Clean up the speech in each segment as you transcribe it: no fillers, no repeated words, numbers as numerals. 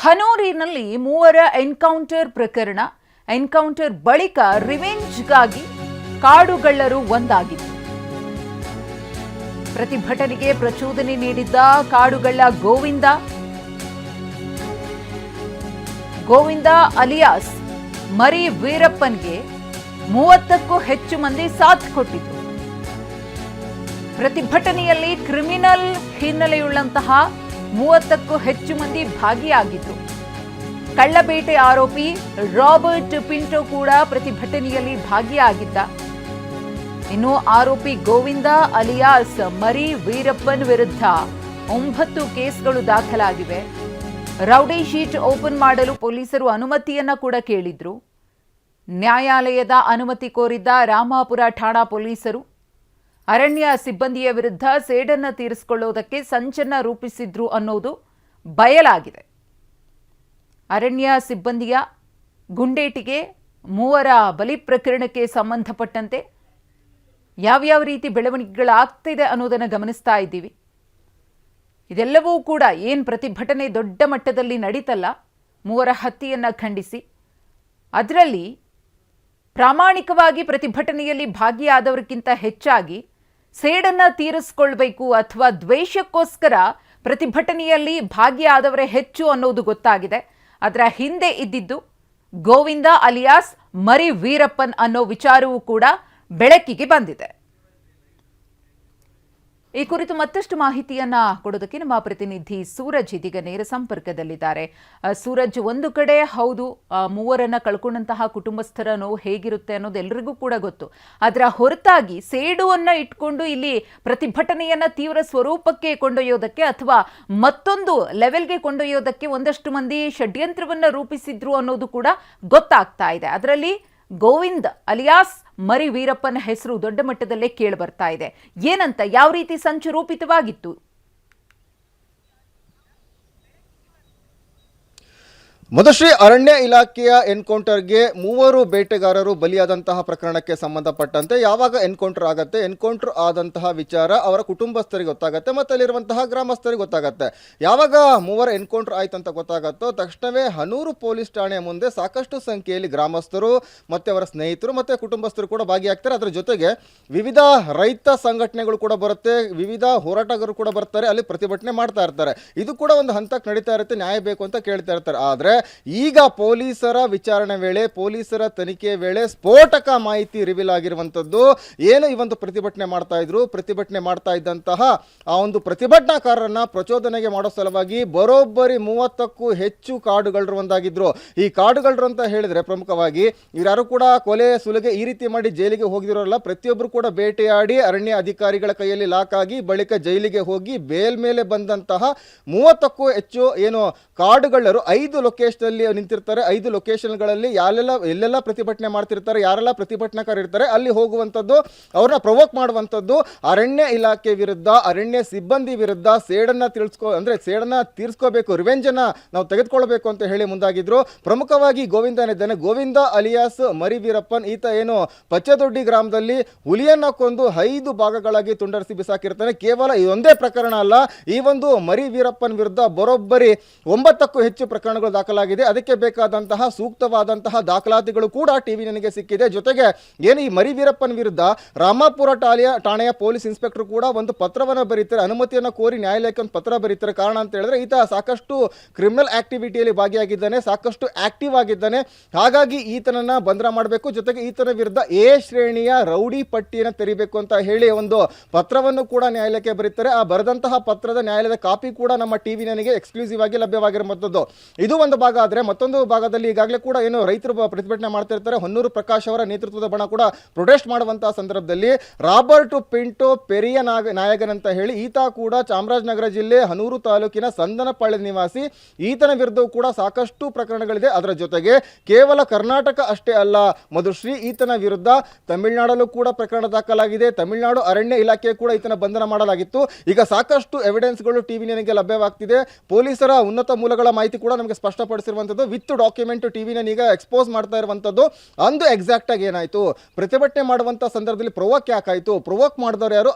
ಹನೂರಿನಲ್ಲಿ ಮೂವರ ಎನ್ಕೌಂಟರ್ ಪ್ರಕರಣ. ಎನ್ಕೌಂಟರ್ ಬಳಿಕ ರಿವೆಂಜ್ಗಾಗಿ ಕಾಡುಗಳ್ಳರು ಒಂದಾಗಿತ್ತು. ಪ್ರತಿಭಟನೆಗೆ ಪ್ರಚೋದನೆ ನೀಡಿದ್ದ ಕಾಡುಗಳ್ಳ ಗೋವಿಂದ ಅಲಿಯಾಸ್ ಮರಿ ವೀರಪ್ಪನ್ಗೆ 30ಕ್ಕೂ ಹೆಚ್ಚು ಮಂದಿ ಸಾಥ್ ಕೊಟ್ಟಿದ್ರು. ಪ್ರತಿಭಟನೆಯಲ್ಲಿ ಕ್ರಿಮಿನಲ್ ಹಿನ್ನೆಲೆಯುಳ್ಳಂತಹ 30ಕ್ಕೂ ಹೆಚ್ಚು ಮಂದಿ ಭಾಗಿಯಾಗಿದ್ರು. ಕಳ್ಳಬೇಟೆ ಆರೋಪಿ ರಾಬರ್ಟ್ ಪಿಂಟೋ ಕೂಡ ಪ್ರತಿಭಟನೆಯಲ್ಲಿ ಭಾಗಿಯಾಗಿದ್ದ. ಇನ್ನು ಆರೋಪಿ ಗೋವಿಂದ ಅಲಿಯಾಸ್ ಮರಿ ವೀರಪ್ಪನ್ ವಿರುದ್ಧ 9 ಕೇಸ್ಗಳು ದಾಖಲಾಗಿವೆ. ರೌಡಿ ಶೀಟ್ ಓಪನ್ ಮಾಡಲು ಪೊಲೀಸರು ಅನುಮತಿಯನ್ನ ಕೂಡ ಕೇಳಿದ್ರು. ನ್ಯಾಯಾಲಯದ ಅನುಮತಿ ಕೋರಿದ್ದ ರಾಮಾಪುರ ಠಾಣಾ ಪೊಲೀಸರು ಅರಣ್ಯ ಸಿಬ್ಬಂದಿಯ ವಿರುದ್ಧ ಸೇಡನ್ನ ತೀರಿಸಿಕೊಳ್ಳುವುದಕ್ಕೆ ಸಂಚನ್ನ ರೂಪಿಸಿದ್ರು ಅನ್ನೋದು ಬಯಲಾಗಿದೆ. ಅರಣ್ಯ ಸಿಬ್ಬಂದಿಯ ಗುಂಡೇಟಿಗೆ, ಮೂವರ ಬಲಿ ಪ್ರಕರಣಕ್ಕೆ ಸಂಬಂಧಪಟ್ಟಂತೆ ಯಾವ್ಯಾವ ರೀತಿ ಬೆಳವಣಿಗೆಗಳಾಗ್ತಿದೆ ಅನ್ನೋದನ್ನು ಗಮನಿಸ್ತಾ ಇದ್ದೀವಿ. ಇದೆಲ್ಲವೂ ಕೂಡ ಏನು ಪ್ರತಿಭಟನೆ ದೊಡ್ಡ ಮಟ್ಟದಲ್ಲಿ ನಡೀತಲ್ಲ, ಮೂವರ ಹತ್ಯೆಯನ್ನ ಖಂಡಿಸಿ, ಅದರಲ್ಲಿ ಪ್ರಾಮಾಣಿಕವಾಗಿ ಪ್ರತಿಭಟನೆಯಲ್ಲಿ ಭಾಗಿಯಾದವರಿಗಿಂತ ಹೆಚ್ಚಾಗಿ ಸೇಡನ್ನ ತೀರಿಸಿಕೊಳ್ಬೇಕು ಅಥವಾ ದ್ವೇಷಕ್ಕೋಸ್ಕರ ಪ್ರತಿಭಟನೆಯಲ್ಲಿ ಭಾಗಿಯಾದವರೇ ಹೆಚ್ಚು ಅನ್ನೋದು ಗೊತ್ತಾಗಿದೆ. ಅದರ ಹಿಂದೆ ಇದ್ದಿದ್ದು ಗೋವಿಂದ ಅಲಿಯಾಸ್ ಮರಿ ವೀರಪ್ಪನ್ ಅನ್ನೋ ವಿಚಾರವೂ ಕೂಡ ಬೆಳಕಿಗೆ ಬಂದಿದೆ. ಈ ಕುರಿತು ಮತ್ತಷ್ಟು ಮಾಹಿತಿಯನ್ನ ಕೊಡೋದಕ್ಕೆ ನಮ್ಮ ಪ್ರತಿನಿಧಿ ಸೂರಜ್ ಇದೀಗ ನೇರ ಸಂಪರ್ಕದಲ್ಲಿದ್ದಾರೆ. ಸೂರಜ್, ಒಂದು ಕಡೆ ಹೌದು, ಮೂವರನ್ನ ಕಳ್ಕೊಂಡಂತಹ ಕುಟುಂಬಸ್ಥರ ನೋವು ಹೇಗಿರುತ್ತೆ ಅನ್ನೋದು ಎಲ್ರಿಗೂ ಕೂಡ ಗೊತ್ತು. ಅದರ ಹೊರತಾಗಿ ಸೇಡುವನ್ನ ಇಟ್ಕೊಂಡು ಇಲ್ಲಿ ಪ್ರತಿಭಟನೆಯನ್ನ ತೀವ್ರ ಸ್ವರೂಪಕ್ಕೆ ಕೊಂಡೊಯ್ಯೋದಕ್ಕೆ ಅಥವಾ ಮತ್ತೊಂದು ಲೆವೆಲ್ಗೆ ಕೊಂಡೊಯ್ಯೋದಕ್ಕೆ ಒಂದಷ್ಟು ಮಂದಿ ಷಡ್ಯಂತ್ರವನ್ನ ರೂಪಿಸಿದ್ರು ಅನ್ನೋದು ಕೂಡ ಗೊತ್ತಾಗ್ತಾ ಇದೆ. ಅದರಲ್ಲಿ ಗೋವಿಂದ್ ಅಲಿಯಾಸ್ ಮರಿ ವೀರಪ್ಪನ ಹೆಸರು ದೊಡ್ಡ ಮಟ್ಟದಲ್ಲೇ ಕೇಳಿ ಬರ್ತಾ ಇದೆ. ಏನಂತ, ಯಾವ ರೀತಿ ಸಂಚು ರೂಪಿತವಾಗಿತ್ತು? ಮಧುಶ್ರೀ, ಅರಣ್ಯ ಇಲಾಖೆಯ ಎನ್ಕೌಂಟರ್ಗೆ 3 ಬೇಟೆಗಾರರು ಬಲಿಯಾದಂತಹ ಪ್ರಕರಣಕ್ಕೆ ಸಂಬಂಧಪಟ್ಟಂತೆ ಯಾವಾಗ ಎನ್ಕೌಂಟರ್ ಆಗತ್ತೆ, ಎನ್ಕೌಂಟರ್ ಆದಂತಹ ವಿಚಾರ ಅವರ ಕುಟುಂಬಸ್ಥರಿಗೆ ಗೊತ್ತಾಗತ್ತೆ ಮತ್ತು ಅಲ್ಲಿರುವಂತಹ ಗ್ರಾಮಸ್ಥರಿಗೆ ಗೊತ್ತಾಗತ್ತೆ. ಯಾವಾಗ 3 ಎನ್ಕೌಂಟರ್ ಆಯ್ತು ಅಂತ ಗೊತ್ತಾಗತ್ತೋ ತಕ್ಷಣವೇ ಹನೂರು ಪೊಲೀಸ್ ಠಾಣೆಯ ಮುಂದೆ ಸಾಕಷ್ಟು ಸಂಖ್ಯೆಯಲ್ಲಿ ಗ್ರಾಮಸ್ಥರು ಮತ್ತೆ ಅವರ ಸ್ನೇಹಿತರು ಮತ್ತೆ ಕುಟುಂಬಸ್ಥರು ಕೂಡ ಭಾಗಿಯಾಗ್ತಾರೆ. ಅದರ ಜೊತೆಗೆ ವಿವಿಧ ರೈತ ಸಂಘಟನೆಗಳು ಕೂಡ ಬರುತ್ತೆ, ವಿವಿಧ ಹೋರಾಟಗಾರರು ಕೂಡ ಬರ್ತಾರೆ, ಅಲ್ಲಿ ಪ್ರತಿಭಟನೆ ಮಾಡ್ತಾ ಇರ್ತಾರೆ. ಇದು ಕೂಡ ಒಂದು ಹಂತಕ್ಕೆ ನಡೀತಾ ಇರುತ್ತೆ, ನ್ಯಾಯ ಬೇಕು ಅಂತ ಕೇಳ್ತಾ ಇರ್ತಾರೆ. ಆದರೆ ಈಗ ಪೊಲೀಸರ ವಿಚಾರಣೆ ವೇಳೆ, ಪೊಲೀಸರ ತನಿಖೆ ವೇಳೆ ಸ್ಫೋಟಕ ಮಾಹಿತಿ ರಿವೀಲ್ ಆಗಿರುವಂತದ್ದು. ಏನು ಈ ಒಂದು ಪ್ರತಿಭಟನೆ ಮಾಡ್ತಾ ಇದ್ರು, ಪ್ರತಿಭಟನೆ ಮಾಡ್ತಾ ಇದ್ದಂತಹ ಆ ಒಂದು ಪ್ರತಿಭಟನಾಕಾರರನ್ನ ಪ್ರಚೋದನೆಗೆ ಮಾಡೋ ಸಲುವಾಗಿ ಬರೋಬ್ಬರಿ 30ಕ್ಕೂ ಹೆಚ್ಚು ಕಾಡುಗಳ್ಳರು ಒಂದಾಗಿದ್ರು. ಈ ಕಾಡುಗಳ್ಳರು ಅಂತ ಹೇಳಿದ್ರೆ ಪ್ರಮುಖವಾಗಿ ಇವರ್ಯಾರು ಕೂಡ ಕೊಲೆ ಸುಲಿಗೆ ಈ ರೀತಿ ಮಾಡಿ ಜೈಲಿಗೆ ಹೋಗಿದಿರೋಲ್ಲ. ಪ್ರತಿಯೊಬ್ಬರು ಕೂಡ ಬೇಟೆಯಾಡಿ ಅರಣ್ಯ ಅಧಿಕಾರಿಗಳ ಕೈಯಲ್ಲಿ ಲಾಕ್ ಆಗಿ ಬಳಿಕ ಜೈಲಿಗೆ ಹೋಗಿ ಬೇಲ್ ಮೇಲೆ ಬಂದಂತಹ 30ಕ್ಕೂ ಹೆಚ್ಚು ಏನು ಕಾಡುಗಳ್ಳರು 5 ಲೊಕೇಶನ್ ನಿಂತಿರ್ತಾರೆ. 5 ಲೊಕೇಶನ್ಗಳಲ್ಲಿ ಎಲ್ಲೆಲ್ಲ ಪ್ರತಿಭಟನೆ ಮಾಡ್ತಿರ್ತಾರೆ, ಯಾರೆಲ್ಲ ಪ್ರತಿಭಟನಾಕಾರ ಇರ್ತಾರೆ ಅಲ್ಲಿ ಹೋಗುವಂಥದ್ದು, ಅವ್ರನ್ನ ಪ್ರವೋಕ್ ಮಾಡುವಂಥದ್ದು, ಅರಣ್ಯ ಇಲಾಖೆ ವಿರುದ್ಧ, ಅರಣ್ಯ ಸಿಬ್ಬಂದಿ ವಿರುದ್ಧ ಸೇಡನ್ನ ತೀರ್ಸ್ಕೋಬೇಕು, ರಿವೆಂಜ್ ಅನ್ನ ನಾವು ತೆಗೆದುಕೊಳ್ಬೇಕು ಅಂತ ಹೇಳಿ ಮುಂದಾಗಿದ್ರು. ಪ್ರಮುಖವಾಗಿ ಗೋವಿಂದನಿದ್ದಾನೆ, ಗೋವಿಂದ ಅಲಿಯಾಸ್ ಮರಿ ವೀರಪ್ಪನ್. ಈತ ಏನು ಪಚ್ಚದೊಡ್ಡಿ ಗ್ರಾಮದಲ್ಲಿ ಹುಲಿಯನ್ನ ಕೊಂದು 5 ಭಾಗಗಳಾಗಿ ತುಂಡರಿಸಿ ಬಿಸಾಕಿರ್ತಾನೆ. ಕೇವಲ ಇದೊಂದೇ ಪ್ರಕರಣ ಅಲ್ಲ, ಈ ಒಂದು ಮರಿ ವೀರಪ್ಪನ್ ವಿರುದ್ಧ ಬರೋಬ್ಬರಿ 9ಕ್ಕೂ ಹೆಚ್ಚು ಪ್ರಕರಣಗಳು ದಾಖಲಾಗಿದೆ. ಅದಕ್ಕೆ ಬೇಕಾದಂತಹ ಸೂಕ್ತವಾದಂತಹ ದಾಖಲಾತಿಗಳು ಕೂಡ ಟಿವಿ ನನಗೆ ಸಿಕ್ಕಿದೆ. ಜೊತೆಗೆ ಏನು ಈ ಮರಿ ವೀರಪ್ಪನ್ ವಿರುದ್ಧ ರಾಮಾಪುರ ಠಾಣೆಯ ಪೊಲೀಸ್ ಇನ್ಸ್ಪೆಕ್ಟರ್ ಕೂಡ ಒಂದು ಪತ್ರವನ್ನು ಬರೀತಾರೆ, ಅನುಮತಿಯನ್ನು ಕೋರಿ ನ್ಯಾಯಾಲಯಕ್ಕೆ ಒಂದು ಪತ್ರ ಬರೀತಾರೆ. ಕಾರಣ ಅಂತ ಹೇಳಿದ್ರೆ ಈತ ಸಾಕಷ್ಟು ಕ್ರಿಮಿನಲ್ ಆಕ್ಟಿವಿಟಿಯಲ್ಲಿ ಭಾಗಿಯಾಗಿದ್ದಾನೆ, ಸಾಕಷ್ಟು ಆಕ್ಟಿವ್ ಆಗಿದ್ದಾನೆ. ಹಾಗಾಗಿ ಈತನನ್ನ ಬಂಧನ ಮಾಡಬೇಕು, ಜೊತೆಗೆ ಈತನ ವಿರುದ್ಧ ಎ ಶ್ರೇಣಿಯ ರೌಡಿ ಪಟ್ಟಿಯನ್ನು ತೆರಿಬೇಕು ಅಂತ ಹೇಳಿ ಒಂದು ಪತ್ರವನ್ನು ಕೂಡ ನ್ಯಾಯಾಲಯಕ್ಕೆ ಬರೀತಾರೆ. ಆ ಬರೆದಂತಹ ಪತ್ರದ ನ್ಯಾಯಾಲಯದ ಕಾಪಿ ಕೂಡ ನಮ್ಮ ಟಿವಿ ನನಗೆ ಎಕ್ಸ್ಕ್ಲೂಸಿವ್ ಆಗಿ ಲಭ್ಯವಾಗಿರುವಂತದ್ದು. ಇದು ಒಂದು ಭಾಗ. ಆದರೆ ಮತ್ತೊಂದು ಭಾಗದಲ್ಲಿ ಈಗಾಗಲೇ ಕೂಡ ಏನು ರೈತರು ಪ್ರತಿಭಟನೆ ಮಾಡ್ತಾ ಇರ್ತಾರೆ. ಹೊನ್ನೂರು ಪ್ರಕಾಶ್ ಅವರ ನೇತೃತ್ವದ ಬಣ ಕೂಡ ಪ್ರೊಟೆಸ್ಟ್ ಮಾಡುವಂತಹ ಸಂದರ್ಭದಲ್ಲಿ ರಾಬರ್ಟ್ ಪಿಂಟೋ ಪೆರಿಯ ನಾಯಕನ್ ಅಂತ ಹೇಳಿ ಈತ ಕೂಡ ಚಾಮರಾಜನಗರ ಜಿಲ್ಲೆ ಹನೂರು ತಾಲೂಕಿನ ಸಂದನಪಾಳ್ಯದ ನಿವಾಸಿ. ಈತನ ವಿರುದ್ಧವೂ ಕೂಡ ಸಾಕಷ್ಟು ಪ್ರಕರಣಗಳಿದೆ. ಅದರ ಜೊತೆಗೆ ಕೇವಲ ಕರ್ನಾಟಕ ಅಷ್ಟೇ ಅಲ್ಲ ಮಧುಶ್ರೀ, ಈತನ ವಿರುದ್ಧ ತಮಿಳುನಾಡಲ್ಲೂ ಕೂಡ ಪ್ರಕರಣ ದಾಖಲಾಗಿದೆ. ತಮಿಳುನಾಡು ಅರಣ್ಯ ಇಲಾಖೆ ಕೂಡ ಈತನ ಬಂಧನ ಮಾಡಲಾಗಿತ್ತು. ಈಗ ಸಾಕಷ್ಟು ಎವಿಡೆನ್ಸ್ಗಳು ಟಿವಿ ನನಗೆ ಲಭ್ಯವಾಗ್ತಿದೆ. ಪೊಲೀಸರ ಉನ್ನತ ಮೂಲಗಳ ಮಾಹಿತಿ ಕೂಡ ನಮಗೆ ಸ್ಪಷ್ಟಪಡಿಸಿದೆ. ವ್ಯಕ್ತಪಡಿಸಿರುವಂತದ್ದು ವಿತ್ ಡಾಕ್ಯುಮೆಂಟ್ ಟಿವಿನ ಈಗ ಎಕ್ಸ್ಪೋಸ್ ಮಾಡ್ತಾ ಇರುವಂತದ್ದು. ಅಂದು ಎಕ್ಸಾಕ್ಟ್ ಆಗಿ ಏನಾಯ್ತು, ಪ್ರತಿಭಟನೆ ಮಾಡುವಂತ ಸಂದರ್ಭದಲ್ಲಿ ಪ್ರೊವೋಕ್ ಯಾಕಾಯ್ತು, ಪ್ರೊವೋಕ್ ಮಾಡಿದವರು ಯಾರು,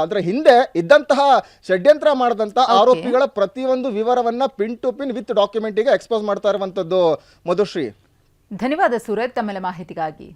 ಅದರ ಹಿಂದೆ ಇದ್ದಂತಹ ಷಡ್ಯಂತ್ರ ಮಾಡಿದಂತ ಆರೋಪಿಗಳ ಪ್ರತಿಯೊಂದು ವಿವರವನ್ನ pin to pin with document ಈಗ ಎಕ್ಸ್ಪೋಸ್ ಮಾಡ್ತಾ ಇರುವಂತದ್ದು. ಮಧುಶ್ರೀ, ಧನ್ಯವಾದ ಸೂರಜ್ ತಮ್ಮೆಲ್ಲ ಮಾಹಿತಿಗಾಗಿ.